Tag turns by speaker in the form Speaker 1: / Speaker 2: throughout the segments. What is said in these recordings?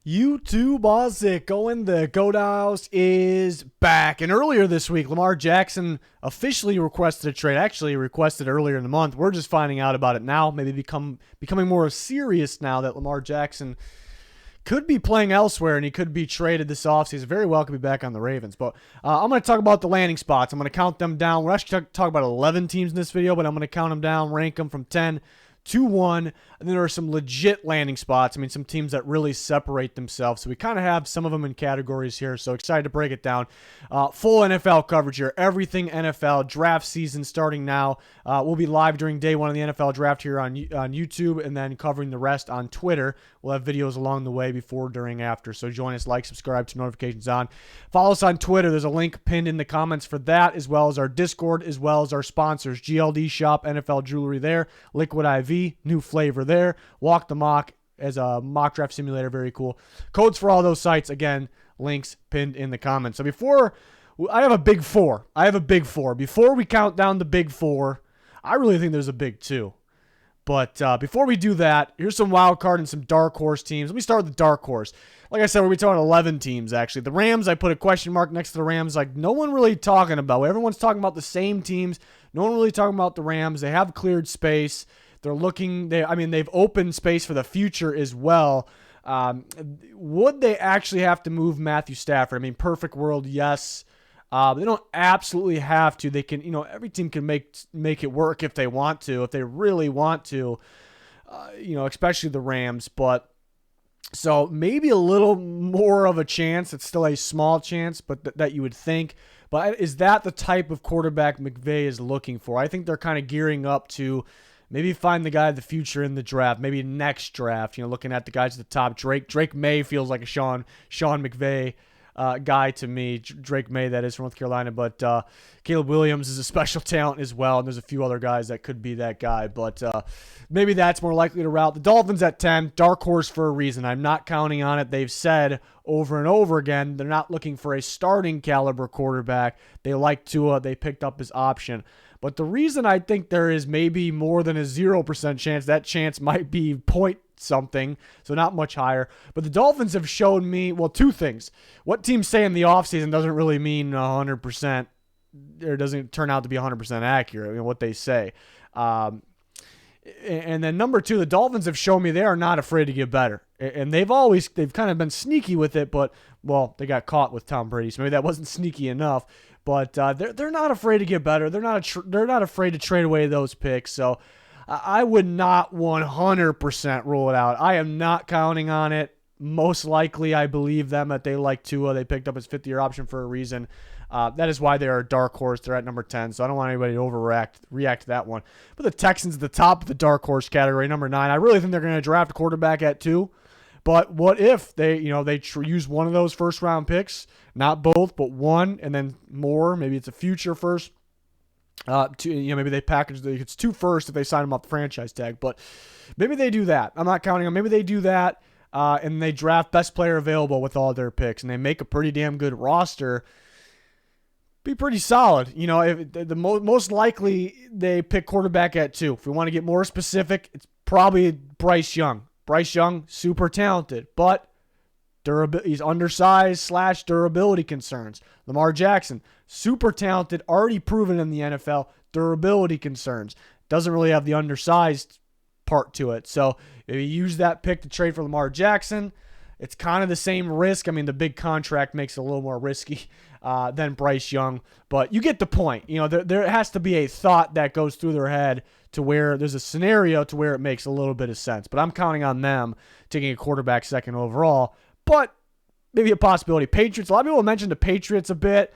Speaker 1: YouTube, how's it going? The Goat House is back. And earlier this week, Lamar Jackson officially requested a trade. Actually, requested earlier in the month. We're just finding out about it now. Maybe becoming more serious now that Lamar Jackson could be playing elsewhere and he could be traded this offseason. Very well could be back on the Ravens. But I'm going to talk about the landing spots. I'm going to count them down. We're actually talk about 11 teams in this video, but I'm going to count them down, rank them from 10 to 1, and then there are some legit landing spots. I mean, some teams that really separate themselves. So we kind of have some of them in categories here. So excited to break it down. Full NFL coverage here. Everything NFL. Draft season starting now. We'll be live during day one of the NFL draft here on YouTube, and then covering the rest on Twitter. We'll have videos along the way before, during, after. So join us, like, subscribe, to notifications on. Follow us on Twitter. There's a link pinned in the comments for that, as well as our Discord, as well as our sponsors. GLD Shop, NFL Jewelry there. Liquid IV, new flavor there. Walk the Mock as a mock draft simulator. Very cool. Codes for all those sites. Again, links pinned in the comments. So before, I have a big four. Before we count down the big four, I really think there's a big two. But before we do that, here's some wild card and some dark horse teams. Let me start with the dark horse. Like I said, we're talking 11 teams, actually. The Rams, I put a question mark next to the Rams. Like, no one really talking about. Everyone's talking about the same teams. No one really talking about the Rams. They have cleared space. They're looking. They've opened space for the future as well. Would they actually have to move Matthew Stafford? I mean, perfect world, yes. They don't absolutely have to. They can, every team can make it work if they want to, if they really want to, especially the Rams. But so maybe a little more of a chance. It's still a small chance, but that you would think. But is that the type of quarterback McVay is looking for? I think they're kind of gearing up to maybe find the guy of the future in the draft, maybe next draft. Looking at the guys at the top. Drake May feels like a Sean McVay guy to me. Drake May, that is, from North Carolina. But Caleb Williams is a special talent as well, and there's a few other guys that could be that guy. But maybe that's more likely to route. The Dolphins at 10, dark horse for a reason. I'm not counting on it. They've said over and over again they're not looking for a starting caliber quarterback. They like Tua. They picked up his option. But the reason I think there is maybe more than a 0% chance, that chance might be point something, so not much higher. But the Dolphins have shown me, well, two things. What teams say in the offseason doesn't really mean 100%, or doesn't turn out to be 100% accurate, what they say. And then number two, the Dolphins have shown me they are not afraid to get better. And they've kind of been sneaky with it, but, well, they got caught with Tom Brady, so maybe that wasn't sneaky enough. But they're not afraid to get better. They're not afraid to trade away those picks. So I would not 100% rule it out. I am not counting on it. Most likely, I believe them that they like Tua. They picked up his fifth-year option for a reason. That is why they are a dark horse. They're at number 10, so I don't want anybody to react to that one. But the Texans at the top of the dark horse category, number 9. I really think they're going to draft a quarterback at 2. But what if they use one of those first-round picks, not both, but one, and then more? Maybe it's a future first. Maybe they package it's 2 first if they sign them up the franchise tag. But maybe they do that. I'm not counting on. Maybe they do that, and they draft best player available with all their picks, and they make a pretty damn good roster. Be pretty solid. If most likely they pick quarterback at 2. If we want to get more specific, it's probably Bryce Young. Bryce Young, super talented, but he's undersized / durability concerns. Lamar Jackson, super talented, already proven in the NFL, durability concerns. Doesn't really have the undersized part to it. So if you use that pick to trade for Lamar Jackson, it's kind of the same risk. I mean, the big contract makes it a little more risky than Bryce Young, but you get the point. There has to be a thought that goes through their head to where there's a scenario to where it makes a little bit of sense. But I'm counting on them taking a quarterback second overall, but maybe a possibility. Patriots, a lot of people mentioned the Patriots a bit.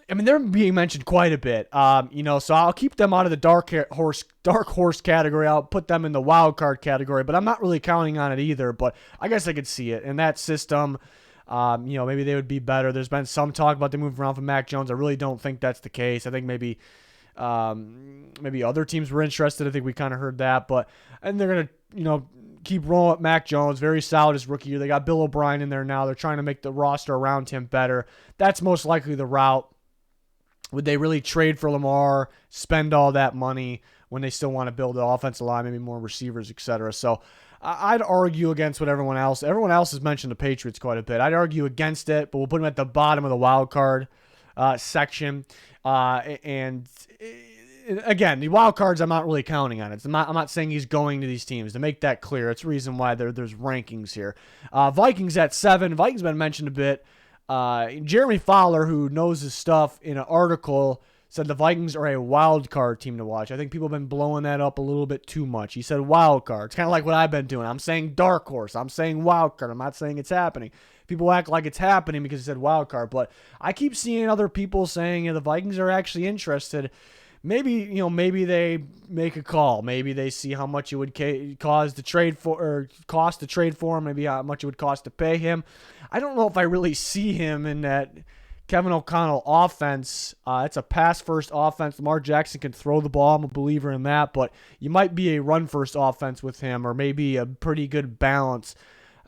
Speaker 1: I mean, they're being mentioned quite a bit. So I'll keep them out of the dark horse category. I'll put them in the wild card category, but I'm not really counting on it either. But I guess I could see it in that system. Maybe they would be better. There's been some talk about them moving around from Mac Jones. I really don't think that's the case. I think maybe other teams were interested. I think we kind of heard that, and they're gonna keep rolling with Mac Jones. Very solid his rookie year. They got Bill O'Brien in there now. They're trying to make the roster around him better. That's most likely the route. Would they really trade for Lamar, spend all that money when they still want to build the offensive line, maybe more receivers, etc.? So I'd argue against what everyone else has mentioned the Patriots quite a bit. I'd argue against it, but we'll put them at the bottom of the wild card section. And again, the wild cards, I'm not really counting on it. I'm not saying he's going to these teams. To make that clear, it's the reason why there's rankings here. Vikings at 7. Vikings been mentioned a bit. Jeremy Fowler, who knows his stuff, in an article said the Vikings are a wild card team to watch. I think people have been blowing that up a little bit too much. He said wild card. It's kind of like what I've been doing. I'm saying dark horse. I'm saying wild card. I'm not saying it's happening. People act like it's happening because he said wild card, but I keep seeing other people saying the Vikings are actually interested. Maybe they make a call. Maybe they see how much it would cost to trade for him. Maybe how much it would cost to pay him. I don't know if I really see him in that Kevin O'Connell offense. It's a pass-first offense. Lamar Jackson can throw the ball. I'm a believer in that, but you might be a run-first offense with him, or maybe a pretty good balance.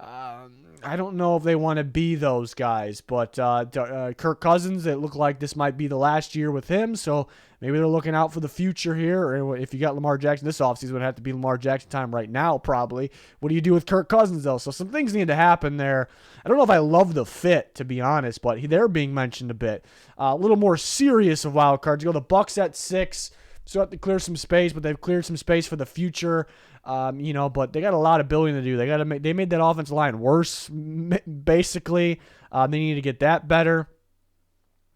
Speaker 1: I don't know if they want to be those guys, but Kirk Cousins, it looked like this might be the last year with him, so maybe they're looking out for the future here. Or if you got Lamar Jackson this offseason, it would have to be Lamar Jackson time right now, probably. What do you do with Kirk Cousins, though? So some things need to happen there. I don't know if I love the fit, to be honest, but they're being mentioned a bit. A little more serious of wild cards. You go the Bucs at 6. So have to clear some space, but they've cleared some space for the future. But they got a lot of building to do. They made that offensive line worse, basically. They need to get that better.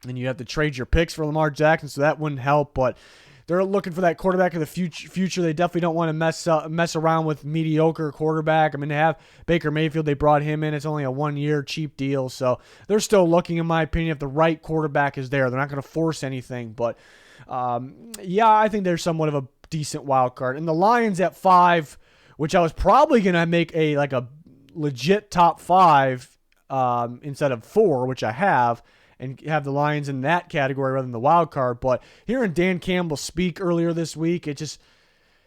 Speaker 1: And you have to trade your picks for Lamar Jackson, so that wouldn't help. But they're looking for that quarterback of the future. They definitely don't want to mess around with mediocre quarterback. I mean, they have Baker Mayfield. They brought him in. It's only a 1-year cheap deal. So they're still looking, in my opinion, if the right quarterback is there. They're not going to force anything. But, I think they're somewhat of a decent wild card. And the Lions at 5, which I was probably going to make a legit top 5 instead of 4, which I have, and have the Lions in that category rather than the wild card. But hearing Dan Campbell speak earlier this week,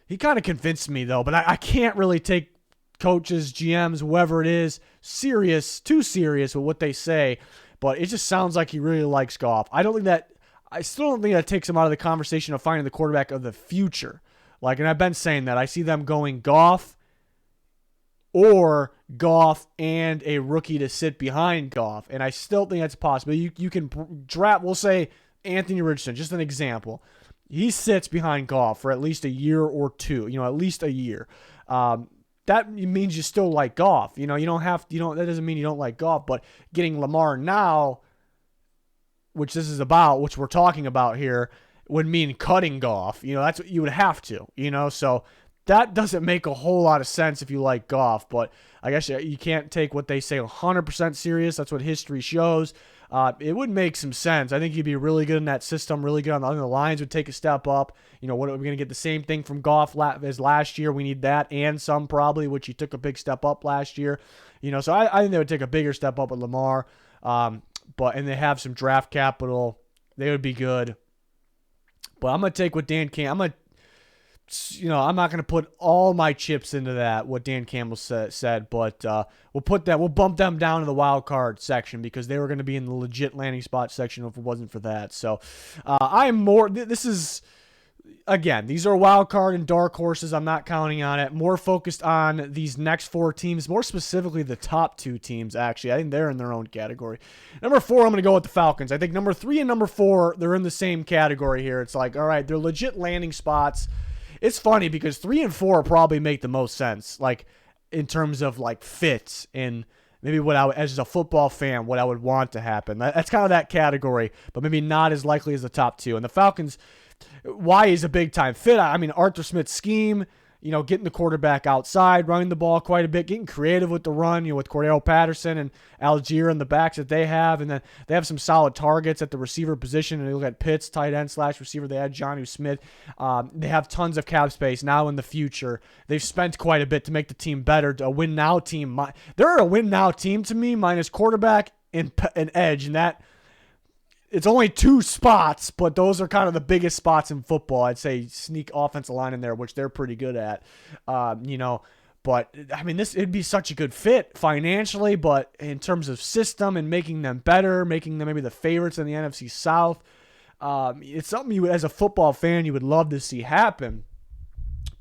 Speaker 1: he kind of convinced me, though. But I can't really take coaches, GMs, whoever it is, too serious with what they say. But it just sounds like he really likes Goff. I still don't think that takes him out of the conversation of finding the quarterback of the future. And I've been saying that. I see them going Goff or Goff and a rookie to sit behind Goff. And I still think that's possible. You can draft, we'll say Anthony Richardson, just an example. He sits behind Goff for at least a year or two, at least a year. That means you still like Goff. That doesn't mean you don't like Goff, but getting Lamar now, which we're talking about here, would mean cutting Goff. That's what you would have to, so that doesn't make a whole lot of sense if you like Goff, but I guess you can't take what they say 100% serious. That's what history shows. It would make some sense. I think he'd be really good in that system, really good on the Lions would take a step up. What are we going to get the same thing from Goff as last year? We need that and some probably, which he took a big step up last year. So I think they would take a bigger step up with Lamar. And they have some draft capital. They would be good. But I'm going to take what Dan Campbell, I'm not going to put all my chips into that, what Dan Campbell said, but we'll bump them down to the wild card section because they were going to be in the legit landing spot section if it wasn't for that. So these are wild card and dark horses. I'm not counting on it. More focused on these next 4 teams, more specifically the top 2 teams, actually. I think they're in their own category. Number 4, I'm going to go with the Falcons. I think number 3 and number 4, they're in the same category here. It's like, all right, they're legit landing spots. It's funny because 3 and 4 probably make the most sense, in terms of fits and maybe what as a football fan, what I would want to happen. That's kind of that category, but maybe not as likely as the top 2. And the Falcons, why is a big time fit? I mean, Arthur Smith's scheme, getting the quarterback outside, running the ball quite a bit, getting creative with the run, with Cordell Patterson and Algier and the backs that they have. And then they have some solid targets at the receiver position. And you look at Pitts, tight end / receiver. They had Jonnu Smith. They have tons of cap space now in the future. They've spent quite a bit to make the team better. A win now team. They're a win now team to me, minus quarterback and edge. And that, it's only 2 spots, but those are kind of the biggest spots in football. I'd say sneak offensive line in there, which they're pretty good at. But I mean, it'd be such a good fit financially, but in terms of system and making them better, making them maybe the favorites in the NFC South, it's something you, as a football fan, you would love to see happen.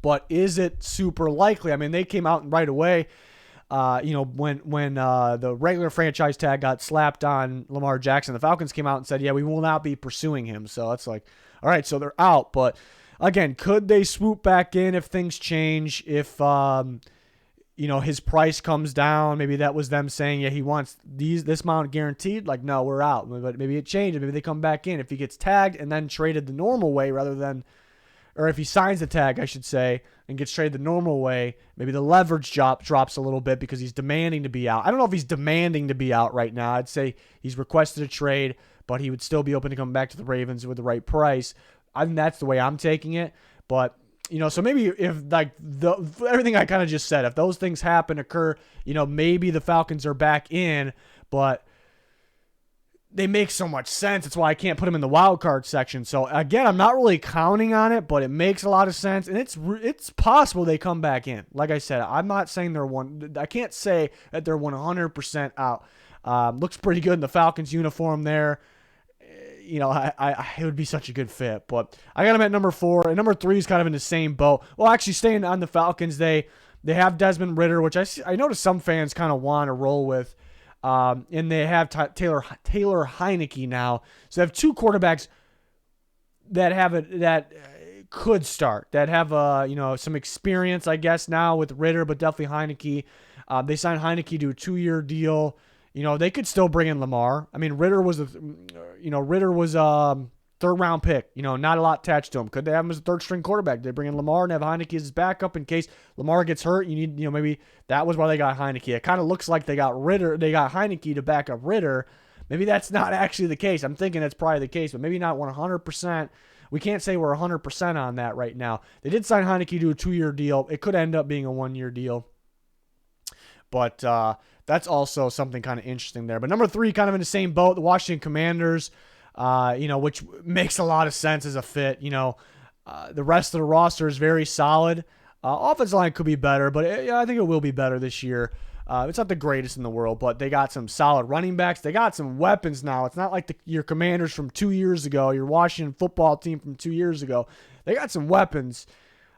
Speaker 1: but is it super likely? I mean, they came out right away. When the regular franchise tag got slapped on Lamar Jackson, the Falcons came out and said, yeah, we will not be pursuing him. So it's like, all right, so they're out. But again, could they swoop back in if things change? If, his price comes down, maybe that was them saying, yeah, he wants this amount guaranteed. Like, no, we're out. But maybe it changes. Maybe they come back in. If he gets tagged and then traded the normal way or if he signs the tag, I should say, and gets traded the normal way, maybe the leverage drops a little bit because he's demanding to be out. I don't know if he's demanding to be out right now. I'd say he's requested a trade, but he would still be open to come back to the Ravens with the right price. I think that's the way I'm taking it. But, so maybe if everything I kind of just said, if those things occur, maybe the Falcons are back in, but they make so much sense. That's why I can't put them in the wild card section. So again, I'm not really counting on it, but it makes a lot of sense, and it's possible they come back in. Like I said, I'm not saying I can't say that they're 100% out. Looks pretty good in the Falcons uniform there. It would be such a good fit, but I got them at number 4, and number 3 is kind of in the same boat. Well, actually, staying on the Falcons, they have Desmond Ridder, which I noticed some fans kind of want to roll with. And they have Taylor Heineke now. So they have 2 quarterbacks that could start, that have some experience, I guess, now with Ridder, but definitely Heineke. They signed Heineke to a 2-year deal. They could still bring in Lamar. I mean, Ridder was a 3rd-round pick. Not a lot attached to him. Could they have him as a 3rd-string quarterback? They bring in Lamar and have Heineke as his backup in case Lamar gets hurt. You need, maybe that was why they got Heineke. It kind of looks like they got Heineke to back up Ridder. Maybe that's not actually the case. I'm thinking that's probably the case, but maybe not 100%. We can't say we're 100% on that right now. They did sign Heineke to a 2-year deal. It could end up being a 1-year deal. But that's also something kind of interesting there. But number 3, kind of in the same boat, the Washington Commanders. Which makes a lot of sense as a fit. The rest of the roster is very solid. Offensive line could be better, but I think it will be better this year. It's not the greatest in the world, but they got some solid running backs. They got some weapons now. It's not like your Commanders from 2 years ago, your Washington football team from 2 years ago. They got some weapons,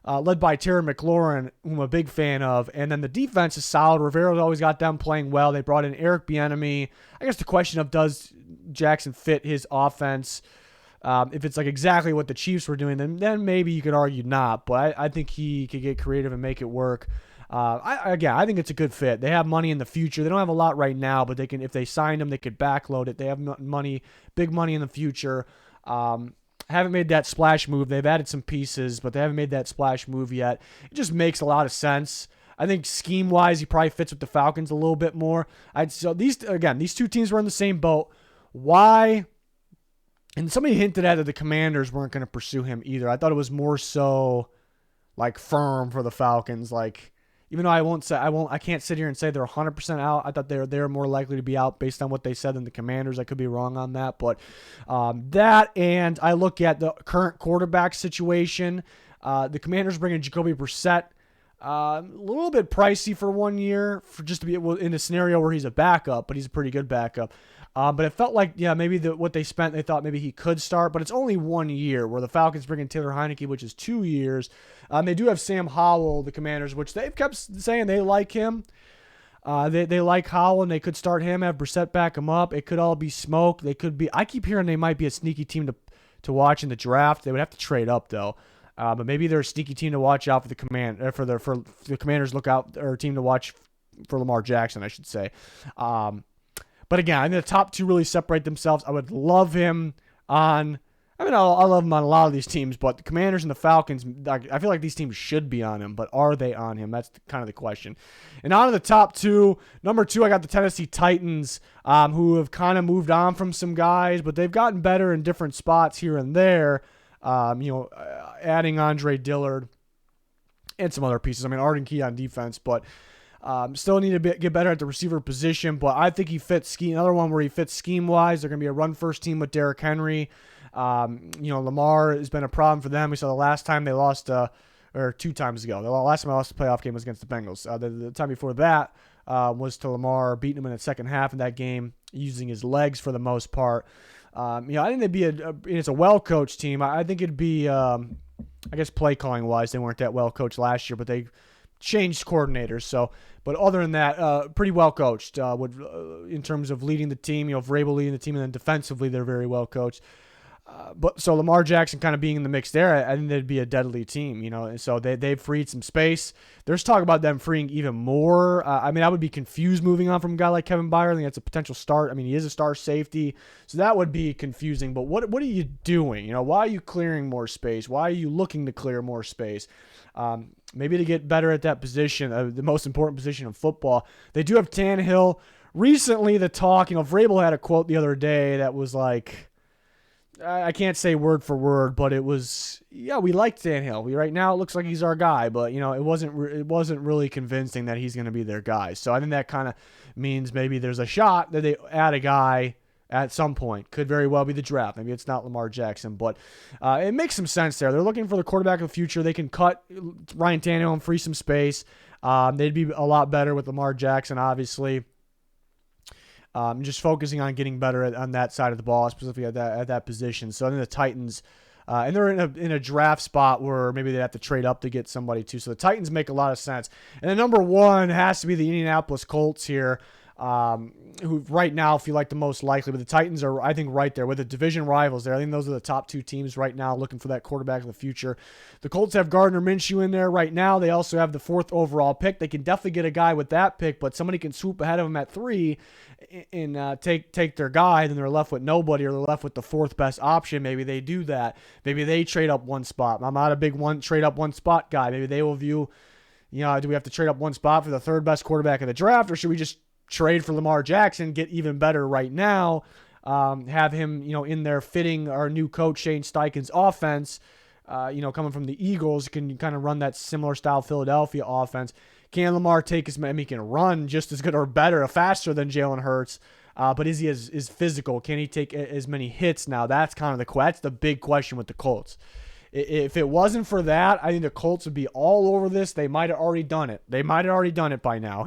Speaker 1: led by Terry McLaurin, who I'm a big fan of. And then the defense is solid. Rivera's always got them playing well. They brought in Eric Bieniemy. I guess the question of does Jackson fit his offense? If it's like exactly what the Chiefs were doing, then maybe you could argue not. But I think he could get creative and make it work. I think it's a good fit. They have money in the future. They don't have a lot right now, but they can. If they signed him, they could backload it. They have money, big money in the future. Haven't made that splash move. They've added some pieces, but they haven't made that splash move yet. It just makes a lot of sense. I think scheme-wise, he probably fits with the Falcons a little bit more. So these 2 teams were in the same boat. Why? And somebody hinted at that the Commanders weren't going to pursue him either. I thought it was more so like firm for the Falcons. Like, even though I can't sit here and say they're 100% out. I thought they're more likely to be out based on what they said than the Commanders. I could be wrong on that, but that, and I look at the current quarterback situation. The Commanders bringing Jacoby Brissett. A little bit pricey for 1 year for just to be in a scenario where he's a backup, but he's a pretty good backup. But it felt like, maybe what they spent, they thought maybe he could start, but it's only 1 year, where the Falcons bring in Taylor Heineke, which is 2 years. They do have Sam Howell, the Commanders, which they've kept saying they like him. They like Howell, and they could start him, have Brissett back him up. It could all be smoke. I keep hearing they might be a sneaky team to watch in the draft. They would have to trade up, though. But maybe they're a sneaky team to watch out for the Commanders look out, or a team to watch for Lamar Jackson, I should say. But again, I think the top 2 really separate themselves. I would love him on. I love him on a lot of these teams, but the Commanders and the Falcons, I feel like these teams should be on him, but are they on him? That's kind of the question. And on to the top 2. Number 2, I got the Tennessee Titans, who have kind of moved on from some guys, but they've gotten better in different spots here and there. Adding Andre Dillard and some other pieces. Arden Key on defense, but still need to get better at the receiver position. But I think he fits scheme. Another one where he fits scheme-wise. They're going to be a run-first team with Derrick Henry. Lamar has been a problem for them. We saw the last time they lost, or 2 times ago. The last time I lost the playoff game was against the Bengals. The time before that was to Lamar, beating him in the second half of that game, using his legs for the most part. I think they'd be it's a well-coached team. I think it'd be I guess play calling wise, they weren't that well coached last year, but they changed coordinators. So, but other than that, pretty well coached. In terms of leading the team, Vrabel leading the team, and then defensively, they're very well coached. But so Lamar Jackson kind of being in the mix there, I think they'd be a deadly team, And so they've freed some space. There's talk about them freeing even more. I would be confused moving on from a guy like Kevin Byard. I think that's a potential start. He is a star safety, so that would be confusing. But what are you doing? Why are you clearing more space? Why are you looking to clear more space? Maybe to get better at that position, the most important position in football. They do have Tannehill. Recently, the talk, Vrabel had a quote the other day that was like, I can't say word for word, but it was, we like Tannehill. Right now it looks like he's our guy, but it wasn't really convincing that he's going to be their guy. So I think that kind of means maybe there's a shot that they add a guy at some point. Could very well be the draft. Maybe it's not Lamar Jackson, but it makes some sense there. They're looking for the quarterback of the future. They can cut Ryan Tannehill and free some space. They'd be a lot better with Lamar Jackson, obviously. Just focusing on getting better on that side of the ball, specifically at that position. So I think the Titans, and they're in a draft spot where maybe they have to trade up to get somebody too. So the Titans make a lot of sense. And then number one has to be the Indianapolis Colts here, who right now feel like the most likely. But the Titans are, I think, right there with the division rivals there. I think those are the top two teams right now looking for that quarterback in the future. The Colts have Gardner Minshew in there right now. They also have the 4th overall pick. They can definitely get a guy with that pick, but somebody can swoop ahead of them at 3 and take their guy, then they're left with nobody, or they're left with the 4th best option. Maybe they do that. Maybe they trade up one spot. I'm not a big trade up one spot guy. Maybe they will view, do we have to trade up one spot for the 3rd best quarterback in the draft, or should we just trade for Lamar Jackson, get even better right now, have him, in there fitting our new coach Shane Steichen's offense, coming from the Eagles, can kind of run that similar style Philadelphia offense. Can Lamar take he can run just as good or better, faster than Jalen Hurts, but is he as physical? Can he take as many hits now? That's kind of that's the big question with the Colts. If it wasn't for that, I think the Colts would be all over this. They might have already done it. They might have already done it by now,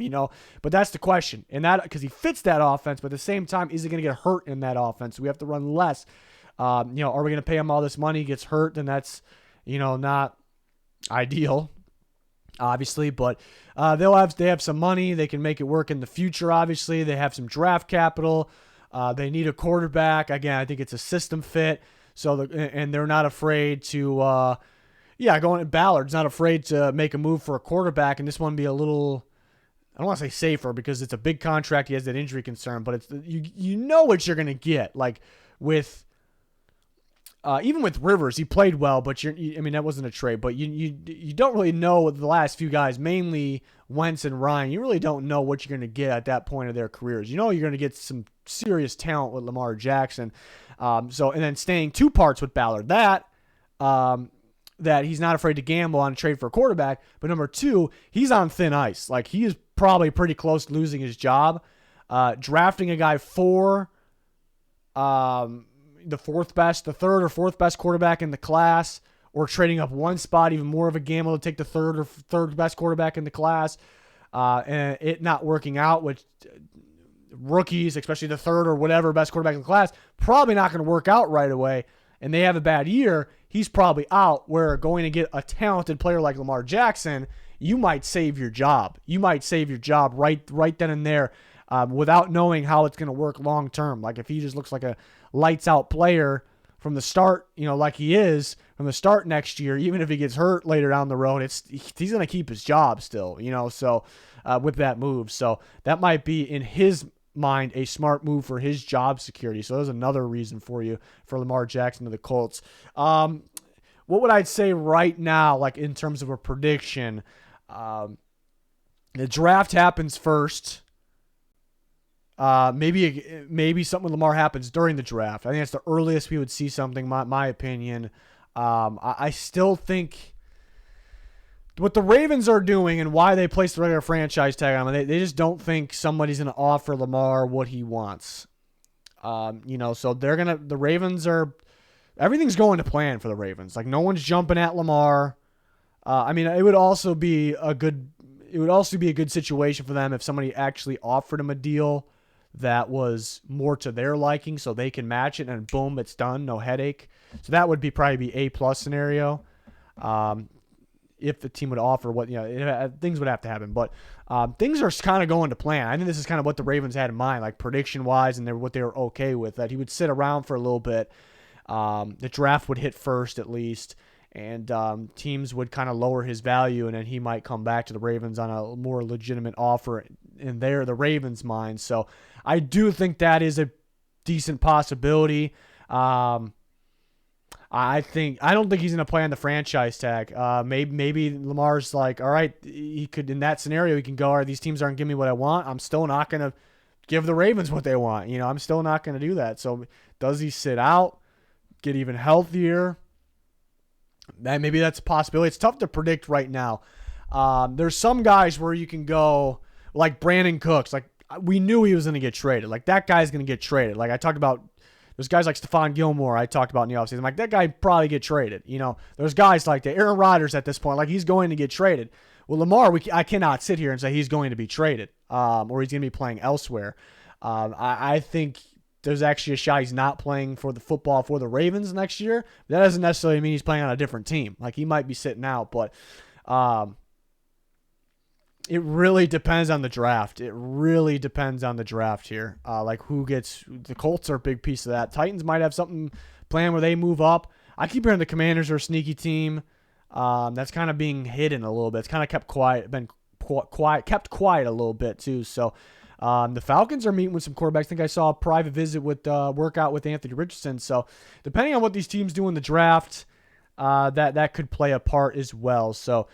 Speaker 1: But that's the question. And that, because he fits that offense, but at the same time, is he going to get hurt in that offense? We have to run less. Are we going to pay him all this money? He gets hurt, then that's, not ideal, obviously. But they have some money. They can make it work in the future, obviously. They have some draft capital. They need a quarterback. Again, I think it's a system fit. So and they're not afraid to, Ballard's not afraid to make a move for a quarterback, and this one be a little, I don't want to say safer because it's a big contract. He has that injury concern, but it's you know what you're gonna get. Like with even with Rivers, he played well, but that wasn't a trade. But you don't really know the last few guys, mainly Wentz and Ryan. You really don't know what you're gonna get at that point of their careers. You're gonna get some serious talent with Lamar Jackson. And then staying 2 parts with Ballard, that he's not afraid to gamble on a trade for a quarterback. But number 2, he's on thin ice. Like, he is probably pretty close to losing his job. Drafting a guy for the 4th best, the 3rd or 4th best quarterback in the class, or trading up one spot, even more of a gamble to take the 3rd or 3rd best quarterback in the class, and it not working out, which rookies, especially the 3rd or whatever best quarterback in the class, probably not going to work out right away, and they have a bad year, he's probably out, where going to get a talented player like Lamar Jackson, you might save your job. You might save your job right then and there, without knowing how it's going to work long term. Like if he just looks like a lights out player from the start, like he is from the start next year, even if he gets hurt later down the road, he's going to keep his job still, so with that move. So that might be, in his mind, a smart move for his job security. So there's another reason for Lamar Jackson to the Colts. What would I say right now, like in terms of a prediction? The draft happens first. Maybe something with Lamar happens during the draft. I think that's the earliest we would see something, my opinion. I still think what the Ravens are doing and why they placed the regular franchise tag on him, they just don't think somebody's going to offer Lamar what he wants. So the Ravens are, everything's going to plan for the Ravens. Like, no one's jumping at Lamar. It would also be a good situation for them if somebody actually offered him a deal that was more to their liking, so they can match it, and boom, it's done, no headache. So that would probably be A+ scenario. If the team would offer things would have to happen. But things are kind of going to plan. I think this is kind of what the Ravens had in mind, like prediction-wise, and what they were okay with, that he would sit around for a little bit. The draft would hit first at least, and teams would kind of lower his value, and then he might come back to the Ravens on a more legitimate offer in the Ravens' mind. So I do think that is a decent possibility. I don't think he's going to play on the franchise tag. Maybe Lamar's like, all right, he could, in that scenario, he can go, all right, these teams aren't giving me what I want. I'm still not going to give the Ravens what they want. I'm still not going to do that. So does he sit out, get even healthier? Maybe that's a possibility. It's tough to predict right now. There's some guys where you can go, like Brandon Cooks. Like, we knew he was going to get traded. Like, that guy's going to get traded. Like, I talked about, there's guys like Stephon Gilmore I talked about in the offseason. I'm like, that guy probably get traded. There's guys like that. Aaron Rodgers at this point, like, he's going to get traded. Well, Lamar, I cannot sit here and say he's going to be traded or he's going to be playing elsewhere. I think there's actually a shot he's not playing for the football for the Ravens next year. That doesn't necessarily mean he's playing on a different team. Like, he might be sitting out, but it really depends on the draft. It really depends on the draft here. Like, who gets – the Colts are a big piece of that. Titans might have something planned where they move up. I keep hearing the Commanders are a sneaky team. That's kind of being hidden a little bit. It's kind of kept quiet a little bit too. So the Falcons are meeting with some quarterbacks. I think I saw a private visit with workout with Anthony Richardson. So depending on what these teams do in the draft, that could play a part as well. So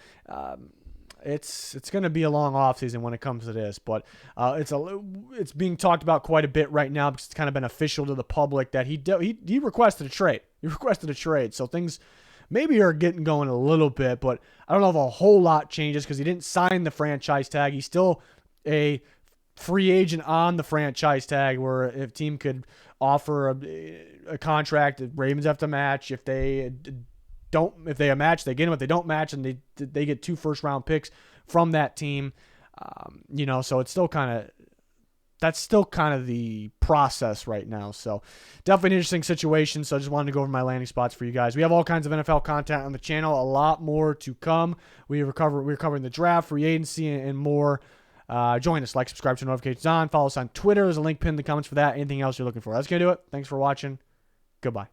Speaker 1: it's going to be a long offseason when it comes to this, but it's being talked about quite a bit right now because it's kind of been official to the public that he requested a trade. He requested a trade, so things maybe are getting going a little bit, but I don't know if a whole lot changes because he didn't sign the franchise tag. He's still a free agent on the franchise tag, where if team could offer a contract, the Ravens have to match. If they match, they get him. If they don't match, and they get 2 first-round picks from that team, so it's still that's still kind of the process right now. So definitely an interesting situation. So I just wanted to go over my landing spots for you guys. We have all kinds of NFL content on the channel, a lot more to come. We're covering the draft, free agency, and more. Join us, like, subscribe, turn notifications on, follow us on Twitter. There's a link pinned in the comments for that. Anything else you're looking for. That's going to do it. Thanks for watching. Goodbye.